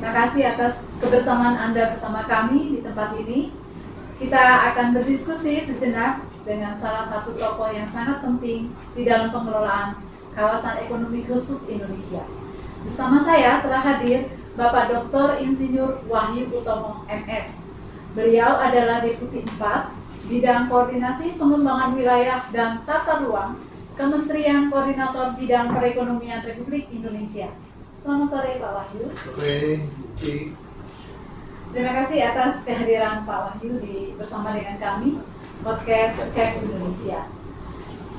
Terima kasih atas kebersamaan Anda bersama kami di tempat ini. Kita akan berdiskusi sejenak dengan salah satu tokoh yang sangat penting di dalam pengelolaan kawasan ekonomi khusus Indonesia. Bersama saya telah hadir Bapak Dr. Insinyur Wahyu Utomo MS. Beliau adalah Deputi 4 Bidang Koordinasi Pengembangan Wilayah dan Tata Ruang Kementerian Koordinator Bidang Perekonomian Republik Indonesia. Selamat sore Pak Wahyu. Sore, Bukti. Terima kasih atas kehadiran Pak Wahyu bersama dengan kami podcast Camp Indonesia.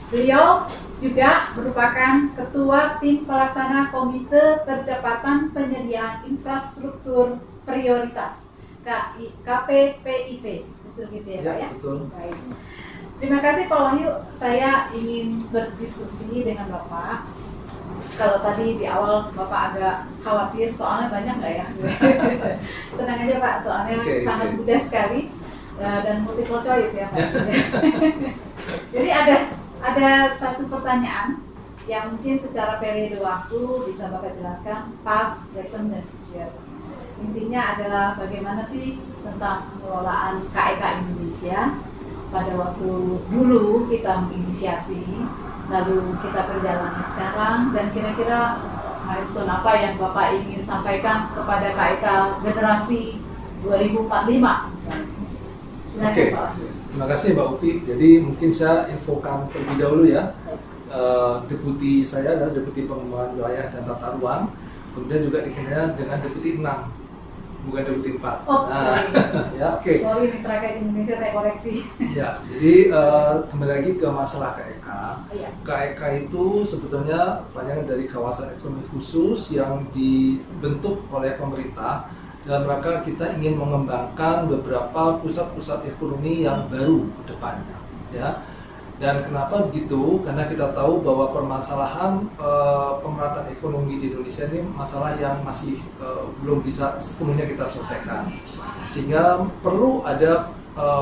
Beliau juga merupakan Ketua Tim Pelaksana Komite Percepatan Penyediaan Infrastruktur Prioritas KPPIP. Betul gitu ya Pak ya? Betul. Baik. Terima kasih Pak Wahyu. Saya ingin berdiskusi dengan Bapak. Kalau tadi di awal Bapak agak khawatir soalnya banyak nggak ya? Tenang aja Pak, soalnya sangat mudah sekali dan multiple choice ya Pak. Jadi ada satu pertanyaan yang mungkin secara periode waktu bisa Bapak jelaskan past, present, dan future. Intinya adalah bagaimana sih tentang pengelolaan KEK Indonesia pada waktu dulu kita menginisiasi, lalu kita perjalanan sekarang, dan kira-kira milestone apa yang Bapak ingin sampaikan kepada KEK generasi 2045 misalnya. Oke, terima kasih Mbak Upi. Jadi mungkin saya infokan terlebih dahulu ya. Deputi saya adalah Deputi Pengembangan Wilayah dan Tata Ruang, kemudian juga dikenal dengan Deputi 6, bukan Deputi 4. Oh, ya, oke. Oh, ini terakhir Indonesia saya koreksi. Ya, jadi kembali lagi ke masalah KEK. Iya. KEK itu sebetulnya panjangan dari kawasan ekonomi khusus yang dibentuk oleh pemerintah dalam rangka kita ingin mengembangkan beberapa pusat-pusat ekonomi yang baru ke depannya, ya. Dan kenapa begitu? Karena kita tahu bahwa permasalahan pemerataan ekonomi di Indonesia ini masalah yang masih belum bisa sepenuhnya kita selesaikan. Sehingga perlu ada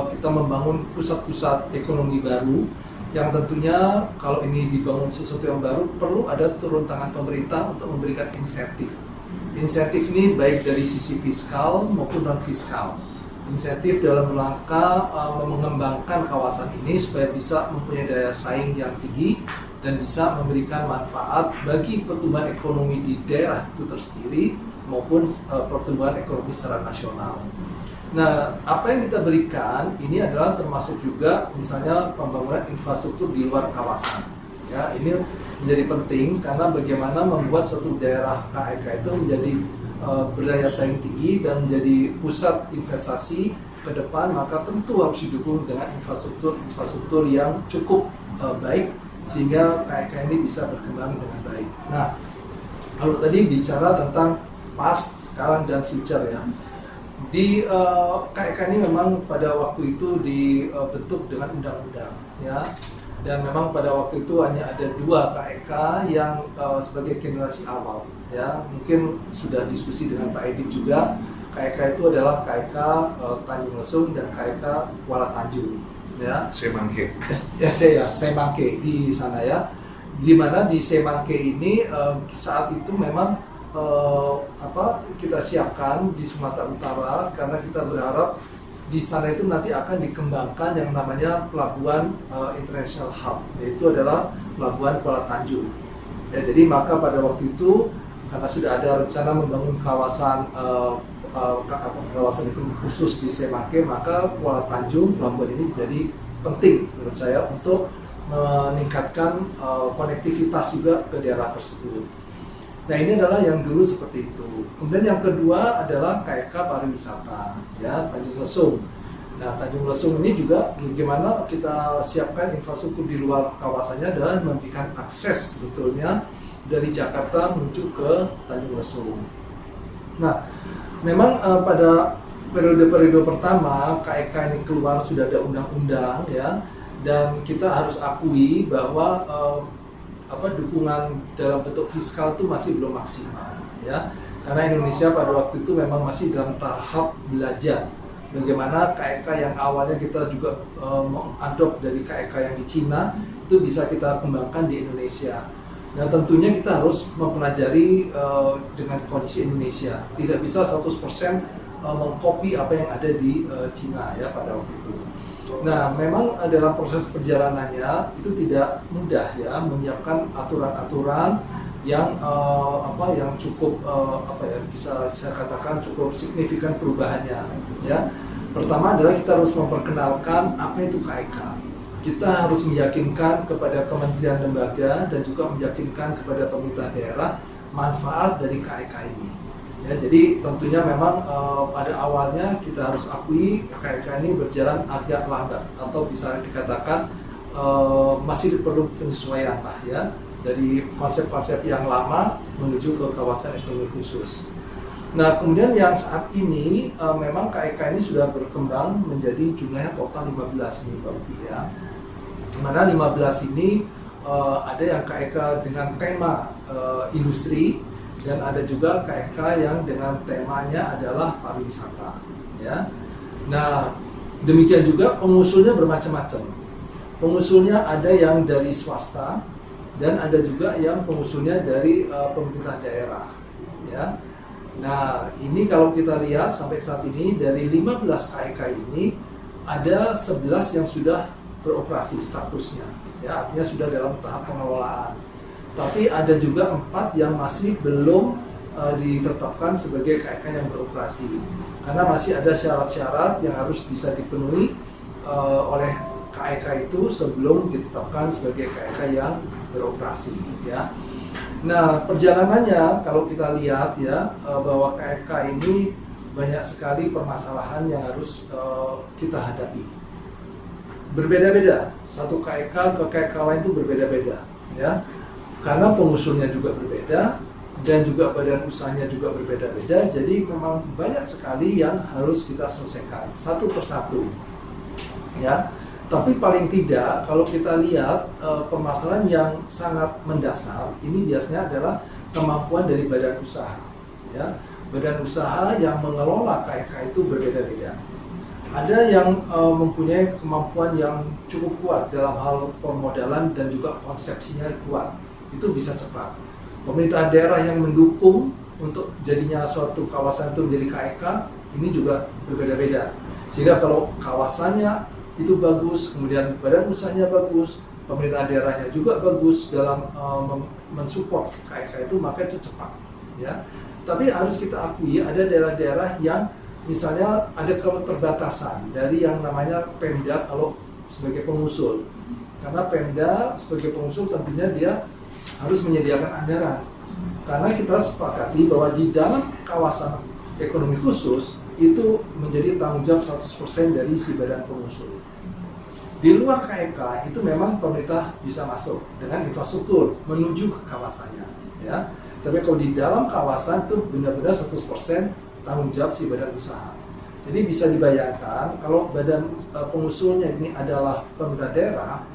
kita membangun pusat-pusat ekonomi baru yang tentunya kalau ini dibangun sesuatu yang baru perlu ada turun tangan pemerintah untuk memberikan insentif. Insentif ini baik dari sisi fiskal maupun non fiskal. Insentif dalam rangka mengembangkan kawasan ini supaya bisa mempunyai daya saing yang tinggi dan bisa memberikan manfaat bagi pertumbuhan ekonomi di daerah itu tersendiri maupun pertumbuhan ekonomi secara nasional. Nah, apa yang kita berikan ini adalah termasuk juga misalnya pembangunan infrastruktur di luar kawasan. Ya, ini menjadi penting karena bagaimana membuat satu daerah KEK itu menjadi berdaya saing tinggi dan menjadi pusat investasi ke depan, maka tentu harus didukung dengan infrastruktur yang cukup baik sehingga KEK ini bisa berkembang dengan baik. Nah, kalau tadi bicara tentang past, sekarang, dan future ya. Di KEK ini memang pada waktu itu dibentuk dengan undang-undang ya. Dan memang pada waktu itu hanya ada 2 KEK yang sebagai generasi awal ya. Mungkin sudah diskusi dengan Pak Edip juga. KEK itu adalah KEK Tanjung Lesung dan KEK Kuala Tanjung ya. Semangke. Ya, Semangke di sana ya. Di mana di Semangke ini saat itu memang kita siapkan di Sumatera Utara karena kita berharap di sana itu nanti akan dikembangkan yang namanya pelabuhan international hub, yaitu adalah pelabuhan Kuala Tanjung. Ya, jadi maka pada waktu itu karena sudah ada rencana membangun kawasan ekonomi khusus di Semangke, maka Kuala Tanjung pelabuhan ini jadi penting menurut saya untuk meningkatkan konektivitas juga ke daerah tersebut. Nah, ini adalah yang dulu seperti itu. Kemudian yang kedua adalah KEK pariwisata, ya, Tanjung Lesung. Nah, Tanjung Lesung ini juga bagaimana kita siapkan infrastruktur di luar kawasannya adalah memberikan akses sebetulnya dari Jakarta menuju ke Tanjung Lesung. Nah, memang pada periode-periode pertama KEK ini keluar sudah ada undang-undang ya, dan kita harus akui bahwa dukungan dalam bentuk fiskal itu masih belum maksimal ya, karena Indonesia pada waktu itu memang masih dalam tahap belajar bagaimana KEK yang awalnya kita juga mengadop dari KEK yang di Cina itu bisa kita kembangkan di Indonesia. Nah tentunya kita harus mempelajari dengan kondisi Indonesia. Tidak bisa 100% mengcopy apa yang ada di Cina ya pada waktu itu. Nah memang dalam proses perjalanannya itu tidak mudah ya menyiapkan aturan-aturan yang yang cukup bisa saya katakan cukup signifikan perubahannya ya. Pertama adalah kita harus memperkenalkan apa itu KEK. Kita harus meyakinkan kepada kementerian lembaga dan juga meyakinkan kepada pemerintah daerah manfaat dari KEK ini. Ya, jadi tentunya memang pada awalnya kita harus akui KEK ini berjalan agak lambat atau bisa dikatakan masih perlu penyesuaian lah ya dari konsep-konsep yang lama menuju ke kawasan ekonomi khusus. Nah kemudian yang saat ini memang KEK ini sudah berkembang menjadi jumlahnya total 15 nih Pak Upi ya. Dimana 15 ini ada yang KEK dengan tema industri dan ada juga KEK yang dengan temanya adalah pariwisata ya. Nah demikian juga pengusulnya bermacam-macam. Pengusulnya ada yang dari swasta dan ada juga yang pengusulnya dari pemerintah daerah ya. Nah ini kalau kita lihat sampai saat ini dari 15 KEK ini ada 11 yang sudah beroperasi statusnya ya, artinya sudah dalam tahap pengelolaan. Tapi ada juga 4 yang masih belum ditetapkan sebagai KEK yang beroperasi karena masih ada syarat-syarat yang harus bisa dipenuhi oleh KEK itu sebelum ditetapkan sebagai KEK yang beroperasi ya. Nah perjalanannya kalau kita lihat ya bahwa KEK ini banyak sekali permasalahan yang harus kita hadapi. Berbeda-beda, satu KEK ke KEK lain itu berbeda-beda ya, karena pengusulnya juga berbeda dan juga badan usahanya juga berbeda-beda. Jadi memang banyak sekali yang harus kita selesaikan satu persatu ya. Tapi paling tidak kalau kita lihat permasalahan yang sangat mendasar ini biasanya adalah kemampuan dari badan usaha ya. Badan usaha yang mengelola KEK itu berbeda-beda. Ada yang mempunyai kemampuan yang cukup kuat dalam hal permodalan dan juga konsepsinya kuat, itu bisa cepat. Pemerintah daerah yang mendukung untuk jadinya suatu kawasan itu menjadi KEK ini juga berbeda-beda. Sehingga kalau kawasannya itu bagus, kemudian badan usahanya bagus, pemerintah daerahnya juga bagus dalam mensupport KEK itu, maka itu cepat ya. Tapi harus kita akui ada daerah-daerah yang misalnya ada keterbatasan dari yang namanya Pemda kalau sebagai pengusul. Karena Pemda sebagai pengusul tentunya dia harus menyediakan anggaran. Karena kita sepakati bahwa di dalam kawasan ekonomi khusus itu menjadi tanggung jawab 100% dari si badan pengusul. Di luar KEK itu memang pemerintah bisa masuk dengan infrastruktur menuju ke kawasannya ya. Tapi kalau di dalam kawasan itu benar-benar 100% tanggung jawab si badan usaha. Jadi bisa dibayangkan kalau badan pengusulnya ini adalah pemerintah daerah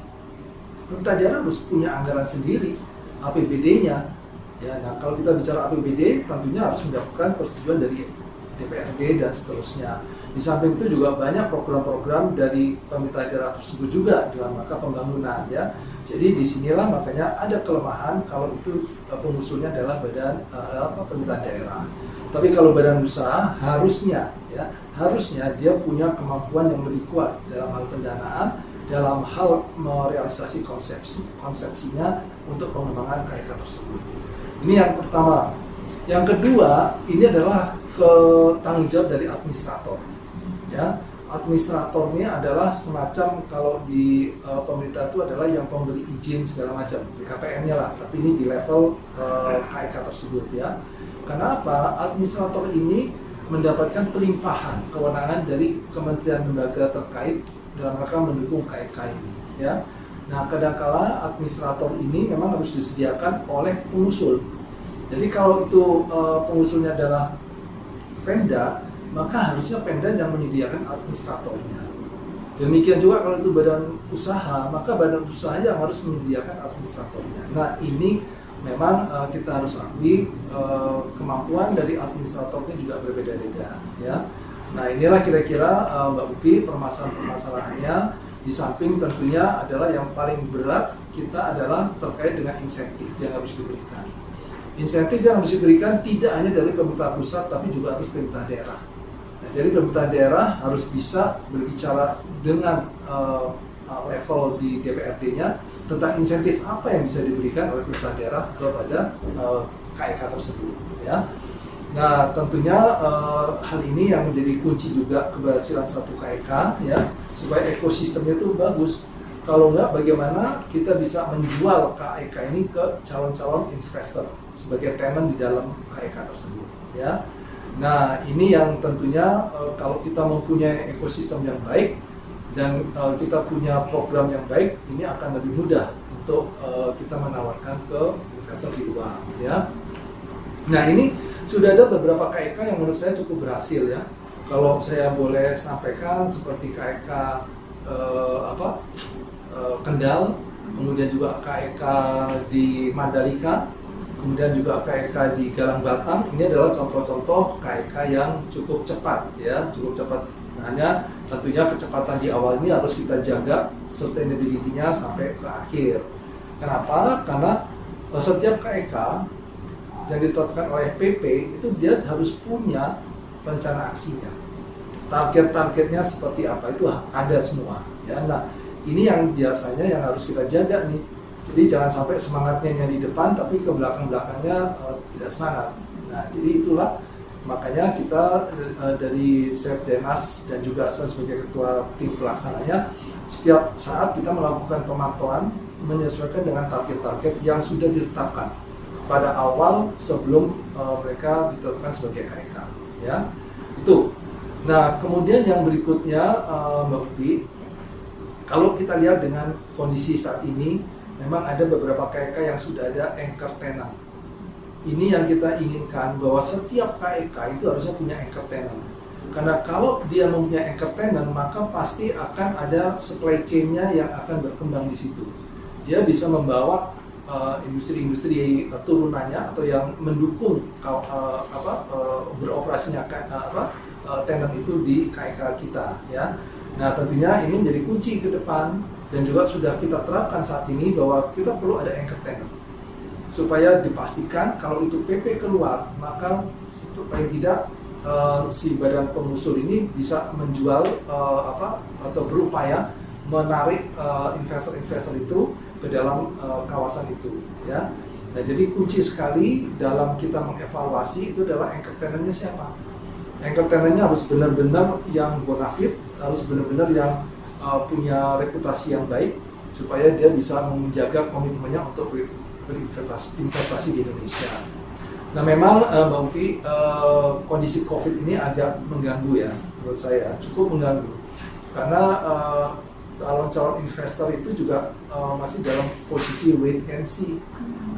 harus punya anggaran sendiri, APBD-nya. Ya, nah kalau kita bicara APBD, tentunya harus mendapatkan persetujuan dari DPRD dan seterusnya. Di samping itu juga banyak program-program dari pemerintah daerah tersebut juga dalam rangka pembangunan ya. Jadi disinilah makanya ada kelemahan kalau itu pengusulnya adalah pemerintah daerah. Tapi kalau badan usaha harusnya dia punya kemampuan yang lebih kuat dalam hal pendanaan, dalam hal merealisasi konsepsinya untuk pengembangan KEK tersebut. Ini yang pertama. Yang kedua, ini adalah tanggung jawab dari administrator. Ya, administratornya adalah semacam kalau di pemerintah itu adalah yang pemberi izin segala macam, BKPM-nya lah. Tapi ini di level KEK tersebut ya. Karena apa? Administrator ini mendapatkan pelimpahan kewenangan dari kementerian lembaga terkait dalam rangka mendukung KEK ini ya. Nah, kadangkala administrator ini memang harus disediakan oleh pengusul. Jadi kalau itu pengusulnya adalah Pemda, maka harusnya Pemda yang menyediakan administratornya. Demikian juga kalau itu badan usaha, maka badan usaha yang harus menyediakan administratornya. Nah, ini memang kita harus akui kemampuan dari administratornya juga berbeda-beda ya. Nah inilah kira-kira Mbak Upi permasalahan-permasalahannya, di samping tentunya adalah yang paling berat kita adalah terkait dengan insentif yang harus diberikan. Insentif yang harus diberikan tidak hanya dari pemerintah pusat, tapi juga harus pemerintah daerah. Nah, jadi pemerintah daerah harus bisa berbicara dengan level di DPRD-nya tentang insentif apa yang bisa diberikan oleh pemerintah daerah kepada KEK tersebut. Ya. Nah, tentunya hal ini yang menjadi kunci juga keberhasilan satu KEK, ya, supaya ekosistemnya itu bagus. Kalau enggak, bagaimana kita bisa menjual KEK ini ke calon-calon investor sebagai tenant di dalam KEK tersebut, ya. Nah, ini yang tentunya kalau kita mempunyai ekosistem yang baik dan kita punya program yang baik, ini akan lebih mudah untuk kita menawarkan ke investor di luar, ya. Nah, ini sudah ada beberapa KEK yang menurut saya cukup berhasil, ya. Kalau saya boleh sampaikan seperti KEK Kendal, kemudian juga KEK di Mandalika, kemudian juga KEK di Galang Batang. Ini adalah contoh-contoh KEK yang cukup cepat, ya, cukup cepat. Hanya tentunya kecepatan di awal ini harus kita jaga sustainability-nya sampai ke akhir. Kenapa? Karena setiap KEK yang ditetapkan oleh PP itu dia harus punya rencana aksinya. Target-targetnya seperti apa itu ada semua, ya. Nah, ini yang biasanya yang harus kita jaga nih. Jadi jangan sampai semangatnya di depan tapi ke belakang-belakangnya tidak semangat. Nah, jadi itulah makanya kita dari Sepdenas dan juga saya sebagai ketua tim pelaksananya setiap saat kita melakukan pemantauan menyesuaikan dengan target-target yang sudah ditetapkan pada awal sebelum mereka ditetapkan sebagai KEK, ya. Itu. Nah, kemudian yang berikutnya Mbak Upi, kalau kita lihat dengan kondisi saat ini, memang ada beberapa KEK yang sudah ada anchor tenant. Ini yang kita inginkan, bahwa setiap KEK itu harusnya punya anchor tenant. Karena kalau dia mempunyai anchor tenant, maka pasti akan ada supply chain-nya yang akan berkembang di situ. Dia bisa membawa industri-industri turunannya atau yang mendukung beroperasinya tenant itu di KEK kita, ya. Nah, tentunya ini menjadi kunci ke depan dan juga sudah kita terapkan saat ini bahwa kita perlu ada anchor tenant supaya dipastikan kalau itu PP keluar, maka supaya tidak si badan pengusul ini bisa menjual atau berupaya menarik investor-investor itu ke dalam kawasan itu, ya. Nah, jadi kunci sekali dalam kita mengevaluasi itu adalah anchor tenant-nya siapa. Anchor tenant-nya harus benar-benar yang bonafit, harus benar-benar yang punya reputasi yang baik supaya dia bisa menjaga komitmennya untuk berinvestasi di Indonesia. Nah, memang Mbak Upi, kondisi COVID ini agak mengganggu, ya, menurut saya cukup mengganggu karena calon-calon investor itu juga masih dalam posisi wait and see,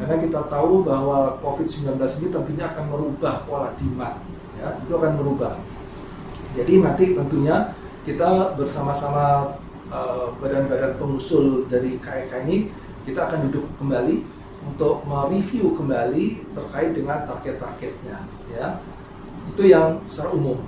karena kita tahu bahwa COVID-19 ini tentunya akan merubah pola demand, ya, itu akan merubah. Jadi nanti tentunya kita bersama-sama badan-badan pengusul dari KEK ini, kita akan duduk kembali untuk mereview kembali terkait dengan target-targetnya, ya. Itu yang secara umum.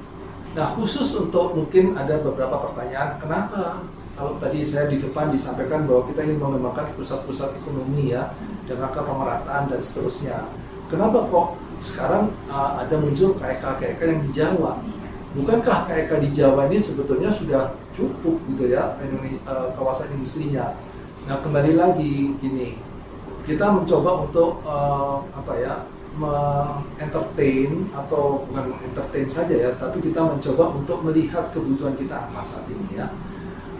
Nah, khusus untuk mungkin ada beberapa pertanyaan, kenapa kalau tadi saya di depan disampaikan bahwa kita ingin mengembangkan pusat-pusat ekonomi, ya, dan rangka pemerataan dan seterusnya. Kenapa kok sekarang ada muncul KEK yang di Jawa? Bukankah KEK di Jawa ini sebetulnya sudah cukup gitu, ya, kawasan industrinya? Nah, kembali lagi gini, kita mencoba untuk entertain atau bukan entertain saja, ya, tapi kita mencoba untuk melihat kebutuhan kita apa saat ini, ya.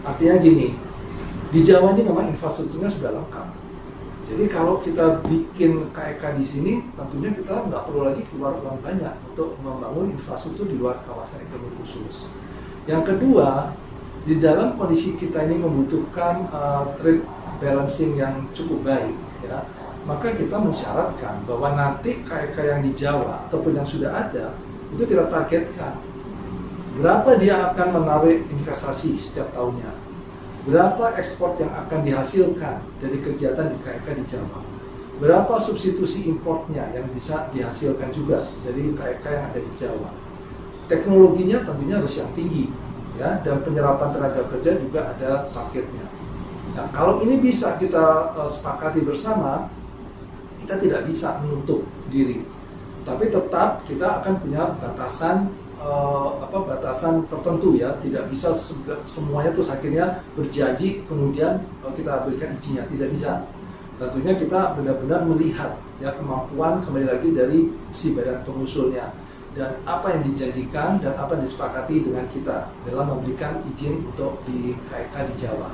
Artinya gini, di Jawa ini memang infrastrukturnya sudah lengkap. Jadi kalau kita bikin KEK di sini, tentunya kita nggak perlu lagi keluar uang banyak untuk membangun infrastruktur di luar kawasan ekonomi khusus. Yang kedua, di dalam kondisi kita ini membutuhkan trade balancing yang cukup baik, ya, maka kita mensyaratkan bahwa nanti KEK yang di Jawa ataupun yang sudah ada itu kita targetkan berapa dia akan menarik investasi setiap tahunnya, berapa ekspor yang akan dihasilkan dari kegiatan di KEK di Jawa, berapa substitusi importnya yang bisa dihasilkan juga dari KEK yang ada di Jawa. Teknologinya tentunya harus yang tinggi, ya, dan penyerapan tenaga kerja juga ada targetnya. Nah, kalau ini bisa kita sepakati bersama, kita tidak bisa menutup diri, tapi tetap kita akan punya batasan batasan tertentu ya, tidak bisa semuanya terus akhirnya berjanji kemudian kita berikan izinnya, tidak bisa. Tentunya kita benar-benar melihat ya kemampuan kembali lagi dari si badan pengusulnya dan apa yang dijanjikan dan apa yang disepakati dengan kita dalam memberikan izin untuk di KEK di Jawa.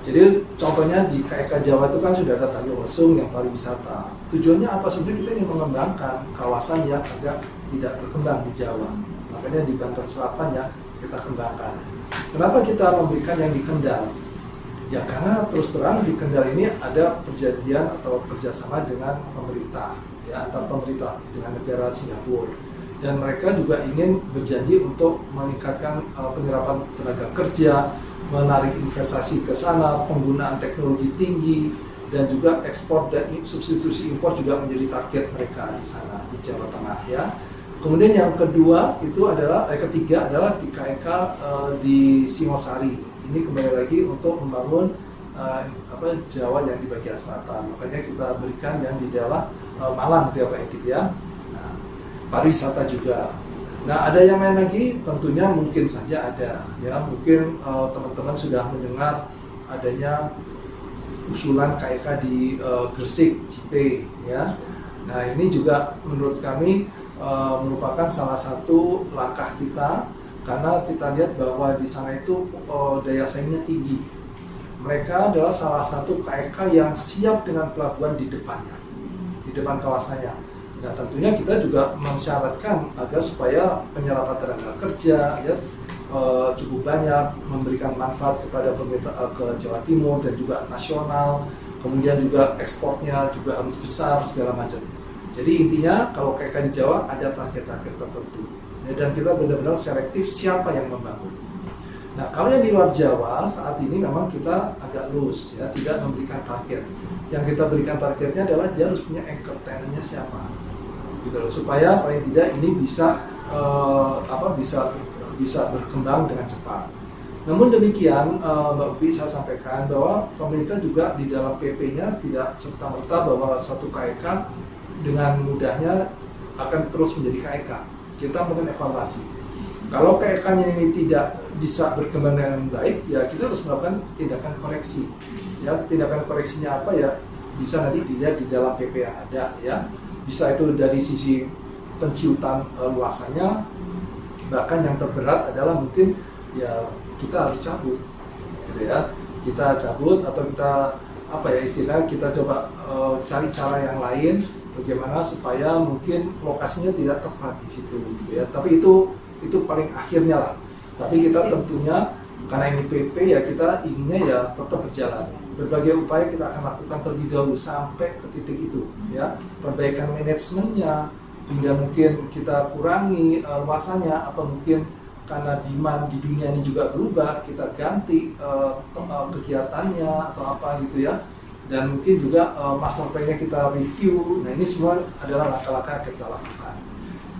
Jadi contohnya di KEK Jawa itu kan sudah ada Tanjung Lesung yang pariwisata. Tujuannya apa? Sebenarnya kita ingin mengembangkan kawasan yang agak tidak berkembang di Jawa. Makanya di Banten Selatan ya kita kembangkan. Kenapa kita memberikan yang di Kendal? Ya karena terus terang di Kendal ini ada perjanjian atau kerjasama dengan pemerintah, ya antar pemerintah dengan negara Singapura. Dan mereka juga ingin berjanji untuk meningkatkan penyerapan tenaga kerja, menarik investasi ke sana, penggunaan teknologi tinggi, dan juga ekspor dan substitusi impor juga menjadi target mereka di sana di Jawa Tengah ya. Kemudian yang kedua itu adalah ketiga adalah di KEK di Singosari. Ini kembali lagi untuk membangun Jawa yang di bagian selatan. Makanya kita berikan yang di daerah Malang gitu ya Pak Edip ya. Nah, pariwisata juga. Nah, ada yang lain lagi? Tentunya mungkin saja ada ya. Mungkin teman-teman sudah mendengar adanya usulan KEK di Gresik, Cipe ya. Nah, ini juga menurut kami merupakan salah satu langkah kita karena kita lihat bahwa di sana itu daya saingnya tinggi. Mereka adalah salah satu KEK yang siap dengan pelabuhan di depannya, di depan kawasannya. Nah, tentunya kita juga mensyaratkan agar supaya penyerapan tenaga kerja ya cukup banyak, memberikan manfaat kepada pemerintah ke Jawa Timur dan juga nasional. Kemudian juga ekspornya juga harus besar segala macam. Jadi intinya kalau KEK di Jawa ada target-target tertentu ya, dan kita benar-benar selektif siapa yang membangun. Nah kalau yang di luar Jawa saat ini memang kita agak loose ya, tidak memberikan target. Yang kita berikan targetnya adalah dia harus punya anchor tenant-nya siapa, gitu loh, supaya paling tidak ini bisa bisa berkembang dengan cepat. Namun demikian Mbak Upi saya sampaikan bahwa pemerintah juga di dalam PP-nya tidak serta-merta bahwa suatu KEK dengan mudahnya akan terus menjadi KEK. Kita melakukan evaluasi. Kalau KEK-nya ini tidak bisa berkembang dengan baik, ya kita harus melakukan tindakan koreksi. Ya, tindakan koreksinya apa ya? Bisa nanti dilihat di dalam PP yang ada ya. Bisa itu dari sisi penciutan luasannya, bahkan yang terberat adalah mungkin ya kita harus cabut, gitu ya. Kita cabut atau kita kita coba cari cara yang lain bagaimana supaya mungkin lokasinya tidak tepat di situ gitu ya. Tapi itu paling akhirnya lah. Tapi kita tentunya karena ini PP ya kita inginnya ya tetap berjalan. Berbagai upaya kita akan lakukan terlebih dahulu sampai ke titik itu ya. Perbaikan manajemennya, kemudian mungkin kita kurangi luasannya atau mungkin karena demand di dunia ini juga berubah, kita ganti kegiatannya atau apa gitu ya. Dan mungkin juga master plan-nya kita review. Nah ini semua adalah langkah-langkah yang kita lakukan.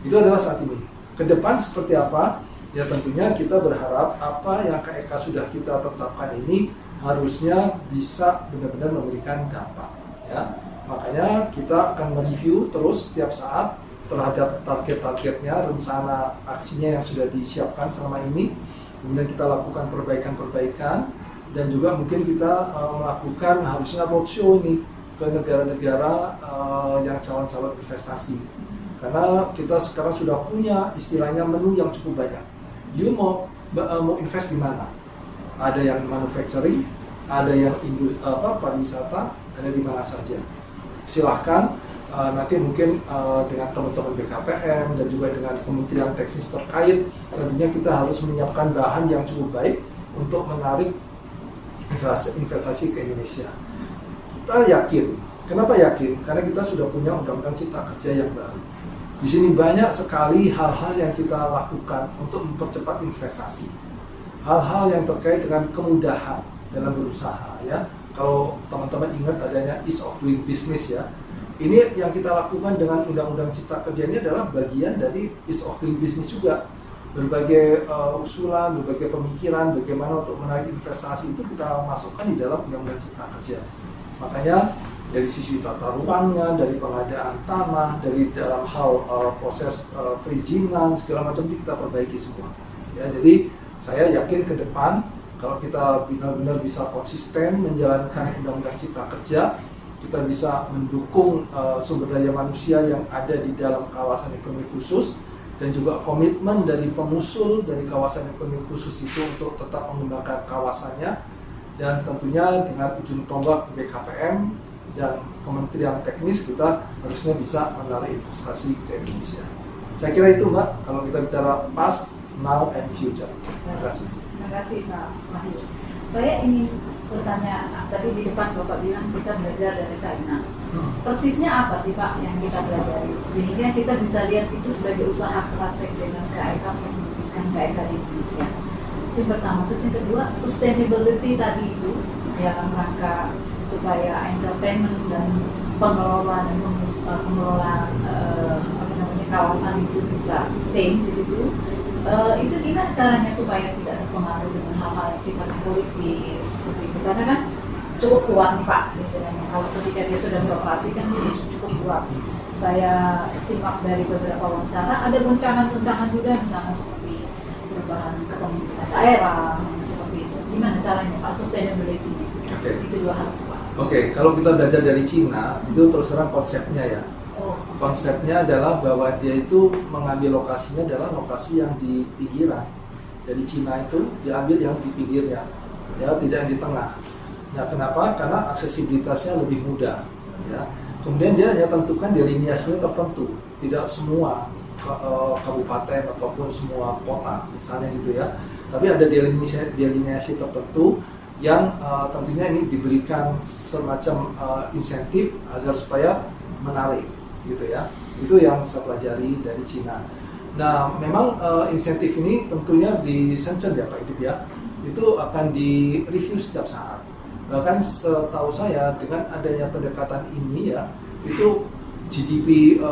Itu adalah saat ini. Ke depan seperti apa? Ya tentunya kita berharap apa yang KEK sudah kita tetapkan ini harusnya bisa benar-benar memberikan dampak. Ya. Makanya kita akan mereview terus setiap saat terhadap target-targetnya, rencana aksinya yang sudah disiapkan selama ini. Kemudian kita lakukan perbaikan-perbaikan. Dan juga mungkin kita melakukan harusnya roadshow ini ke negara-negara yang calon-calon investasi. Karena kita sekarang sudah punya istilahnya menu yang cukup banyak. You mau invest di mana? Ada yang manufacturing, ada yang pariwisata, ada di mana saja. Silahkan nanti mungkin dengan teman-teman BKPM dan juga dengan kementerian teknis terkait, tentunya kita harus menyiapkan bahan yang cukup baik untuk menarik investasi ke Indonesia. Kita yakin. Kenapa yakin? Karena kita sudah punya undang-undang cipta kerja yang baru. Di sini banyak sekali hal-hal yang kita lakukan untuk mempercepat investasi. Hal-hal yang terkait dengan kemudahan dalam berusaha ya. Kalau teman-teman ingat adanya ease of doing business ya. Ini yang kita lakukan dengan undang-undang cipta kerja ini adalah bagian dari ease of doing business juga. berbagai usulan, berbagai pemikiran bagaimana untuk menarik investasi itu kita masukkan di dalam Undang-Undang Cipta Kerja. Makanya dari sisi tata ruangnya, dari pengadaan tanah, dari dalam hal proses perizinan segala macam itu kita perbaiki semua. Ya, jadi saya yakin ke depan kalau kita benar-benar bisa konsisten menjalankan Undang-Undang Cipta Kerja, kita bisa mendukung sumber daya manusia yang ada di dalam kawasan ekonomi khusus, dan juga komitmen dari pengusul dari kawasan ekonomi khusus itu untuk tetap mengembangkan kawasannya, dan tentunya dengan ujung tombak BKPM dan Kementerian Teknis kita harusnya bisa menarik investasi ke Indonesia. Saya kira itu Mbak, kalau kita bicara past, now, and future. Terima kasih. Terima kasih Pak Wahyu. Saya ingin bertanya, tadi di depan Bapak bilang kita belajar dari China. Persisnya apa sih Pak yang kita pelajari? Sehingga kita bisa lihat itu sebagai usaha keras Sekdenas KEK untuk meningkatkan KEK di Indonesia. Itu yang pertama. Terus yang kedua, sustainability tadi itu dalam rangka supaya entertainment dan pengelolaan kawasan itu bisa sustain di situ. Itu gimana caranya supaya tidak terpengaruh dengan hal-hal yang sifatnya politis seperti itu, karena kan cukup kuat nih Pak misalnya kalau ketika dia sudah beroperasi kan dia cukup kuat. Saya simak dari beberapa wawancara ada goncangan-goncangan juga misalnya seperti perubahan kepemimpinan daerah seperti itu. Gimana caranya Pak sustainability? Itu dua hal Pak. Oke, kalau kita belajar dari Cina itu terus terang konsepnya ya. Konsepnya adalah bahwa dia itu mengambil lokasinya adalah lokasi yang di pinggiran. Dari Cina itu diambil yang di pinggirnya, ya tidak yang di tengah. Nah, kenapa? Karena aksesibilitasnya lebih mudah. Ya. Kemudian dia hanya tentukan delineasinya tertentu, tidak semua kabupaten ataupun semua kota, misalnya gitu ya. Tapi ada delineasi tertentu yang tentunya ini diberikan semacam insentif agar supaya menarik. Gitu ya, itu yang saya pelajari dari Cina. Nah, memang insentif ini tentunya di Shenzhen ya Pak Idip ya, itu akan di-review setiap saat. Bahkan setahu saya dengan adanya pendekatan ini ya, itu GDP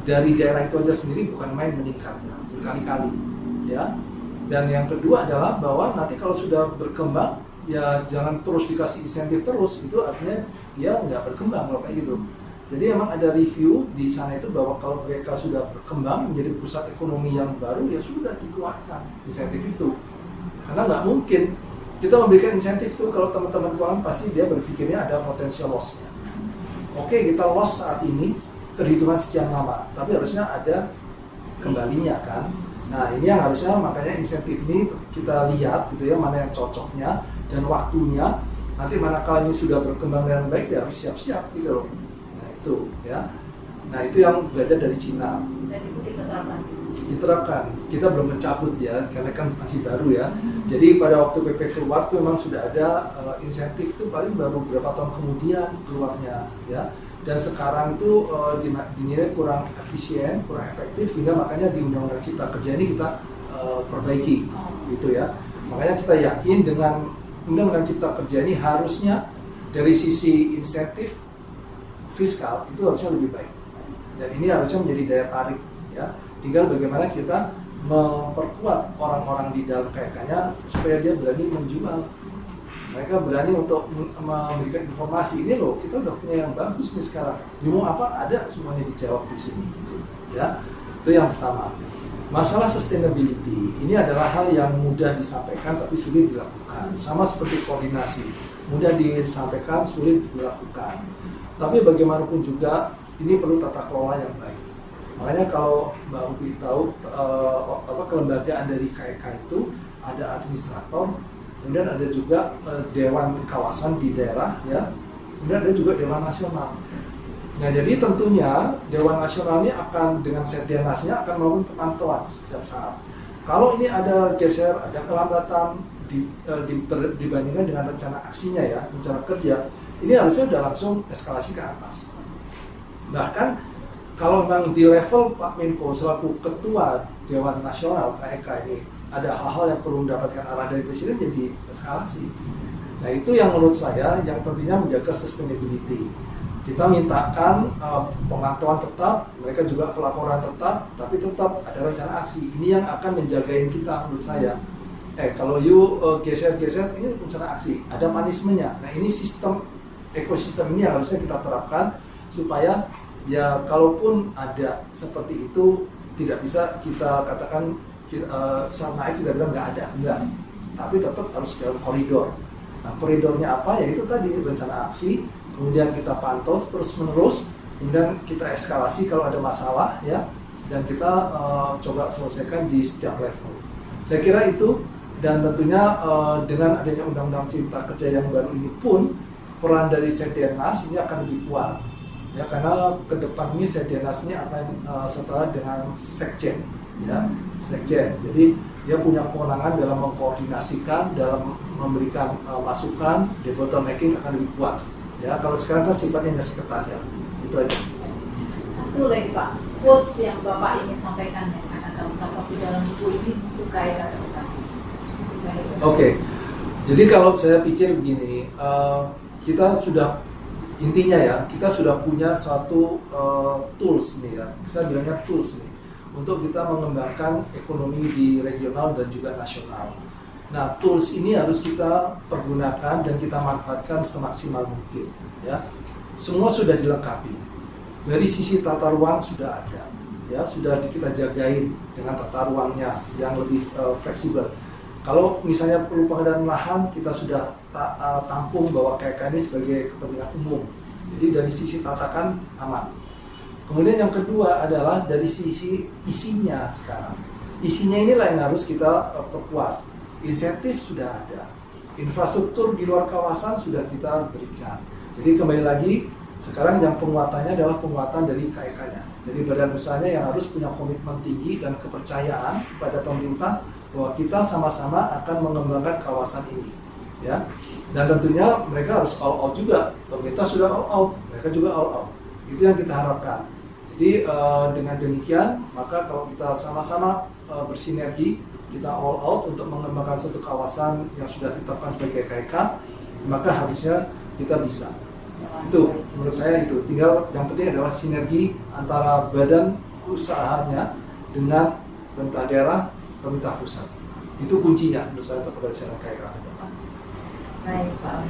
dari daerah itu aja sendiri bukan main meningkatnya, berkali-kali ya. Dan yang kedua adalah bahwa nanti kalau sudah berkembang, ya jangan terus dikasih insentif terus, itu artinya dia nggak berkembang kalau kayak gitu. Jadi memang ada review di sana itu bahwa kalau mereka sudah berkembang menjadi pusat ekonomi yang baru, ya sudah dikeluarkan insentif itu. Karena nggak mungkin kita memberikan insentif itu kalau teman-teman keuangan pasti dia berpikirnya ada potensial loss-nya. Oke, kita loss saat ini terhitungan sekian lama, tapi harusnya ada kembalinya kan. Nah ini yang harusnya makanya insentif ini kita lihat gitu ya, mana yang cocoknya dan waktunya. Nanti manakala ini sudah berkembang dengan baik ya harus siap-siap gitu loh. Itu ya. Nah itu yang belajar dari Cina. Dan itu kita terapkan. Diterapkan. Kita belum mencabut ya, karena kan masih baru ya. Jadi pada waktu PP keluar tuh memang sudah ada insentif itu paling baru beberapa tahun kemudian keluarnya ya. Dan sekarang itu dinilai kurang efisien, kurang efektif, sehingga makanya di Undang-Undang Cipta Kerja ini kita perbaiki gitu ya. Makanya kita yakin dengan Undang-Undang Cipta Kerja ini harusnya dari sisi insentif fiskal itu harusnya lebih baik, dan ini harusnya menjadi daya tarik ya. Tinggal bagaimana kita memperkuat orang-orang di dalam KEK-nya supaya dia berani menjual, mereka berani untuk memberikan informasi, ini loh kita udah punya yang bagus nih sekarang, mau apa ada semuanya dijawab di sini gitu ya. Itu yang pertama. Masalah sustainability ini adalah hal yang mudah disampaikan tapi sulit dilakukan, sama seperti koordinasi, mudah disampaikan sulit dilakukan. Tapi bagaimanapun juga ini perlu tata kelola yang baik. Makanya kalau Mbak Upi tahu kelembagaan dari KEK itu ada administrator, kemudian ada juga dewan kawasan di daerah ya, kemudian ada juga dewan nasional. Nah jadi tentunya dewan nasional ini akan dengan Setdenasnya akan melakukan pemantauan setiap saat. Kalau ini ada geser, ada kelambatan dibandingkan dengan rencana aksinya ya, rencana kerja, ini harusnya sudah langsung eskalasi ke atas. Bahkan kalau memang di level Pak Menko selaku ketua Dewan Nasional KEK ini ada hal-hal yang perlu mendapatkan arahan dari Presiden, jadi eskalasi. Nah itu yang menurut saya yang tentunya menjaga sustainability. Kita mintakan pemantauan tetap, mereka juga pelaporan tetap, tapi tetap ada rencana aksi. Ini yang akan menjagain kita menurut saya. Kalau you geser-geser, ini rencana aksi, ada punishment-nya. Nah ini ekosistem ini yang harusnya kita terapkan supaya ya kalaupun ada seperti itu tidak bisa kita katakan secara naik kita bilang nggak ada, enggak. Tapi tetap harus dalam koridor. Nah koridornya apa? Ya itu tadi rencana aksi. Kemudian kita pantau terus menerus, kemudian kita eskalasi kalau ada masalah ya, dan kita coba selesaikan di setiap level. Saya kira itu, dan tentunya dengan adanya Undang-Undang Cipta Kerja yang baru ini pun peran dari Setjenas ini akan lebih kuat ya, karena ke depan ini Setjenas ini akan setara dengan Sekjen ya, Sekjen. Jadi dia punya kewenangan dalam mengkoordinasikan, dalam memberikan masukan, debottlenecking akan lebih kuat. Ya, kalau sekarang kan sifatnya hanya sekretariat, itu aja. Satu lagi Pak, quotes yang Bapak ingin sampaikan yang akan tercatat di dalam buku ini untuk kaya Oke, jadi kalau saya pikir begini, kita sudah intinya ya, kita sudah punya suatu tools nih ya, saya bilangnya tools nih, untuk kita mengembangkan ekonomi di regional dan juga nasional. Nah, tools ini harus kita pergunakan dan kita manfaatkan semaksimal mungkin. Ya, semua sudah dilengkapi. Dari sisi tata ruang sudah ada, ya sudah kita jagain dengan tata ruangnya yang lebih fleksibel. Kalau misalnya perlu pengadaan lahan, kita sudah tampung bahwa KK ini sebagai kepentingan umum. Jadi dari sisi tatakan aman. Kemudian yang kedua adalah dari sisi isinya sekarang. Isinya inilah yang harus kita perkuat. Insentif sudah ada, infrastruktur di luar kawasan sudah kita berikan. Jadi kembali lagi, sekarang yang penguatannya adalah penguatan dari KEK-nya, dari badan usahanya yang harus punya komitmen tinggi dan kepercayaan kepada pemerintah bahwa kita sama-sama akan mengembangkan kawasan ini. Ya, dan tentunya mereka harus all out juga. Pemerintah sudah all out, mereka juga all out. Itu yang kita harapkan. Jadi dengan demikian, maka kalau kita sama-sama bersinergi, kita all out untuk mengembangkan satu kawasan yang sudah ditetapkan sebagai KK, maka harusnya kita bisa. Itu menurut saya itu. Tinggal yang penting adalah sinergi antara badan usahanya dengan pemerintah daerah, pemerintah pusat. Itu kuncinya menurut saya untuk penyelesaian KK ke depan. Baik Pak.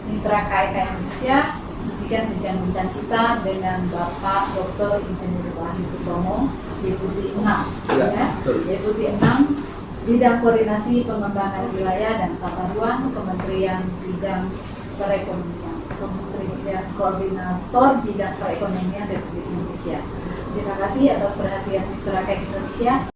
Mitra KK Indonesia, demikian bincang-bincang kita dengan Bapak Dr. Insinyur Wahyu Purnomo, Deputi 6, ya, Deputi 6 Bidang Koordinasi Pengembangan Wilayah dan Tata Ruang Kementerian Bidang Perekonomian, Kementerian Koordinator Bidang Perekonomian Republik Indonesia. Terima kasih atas perhatian Mitra KK Indonesia.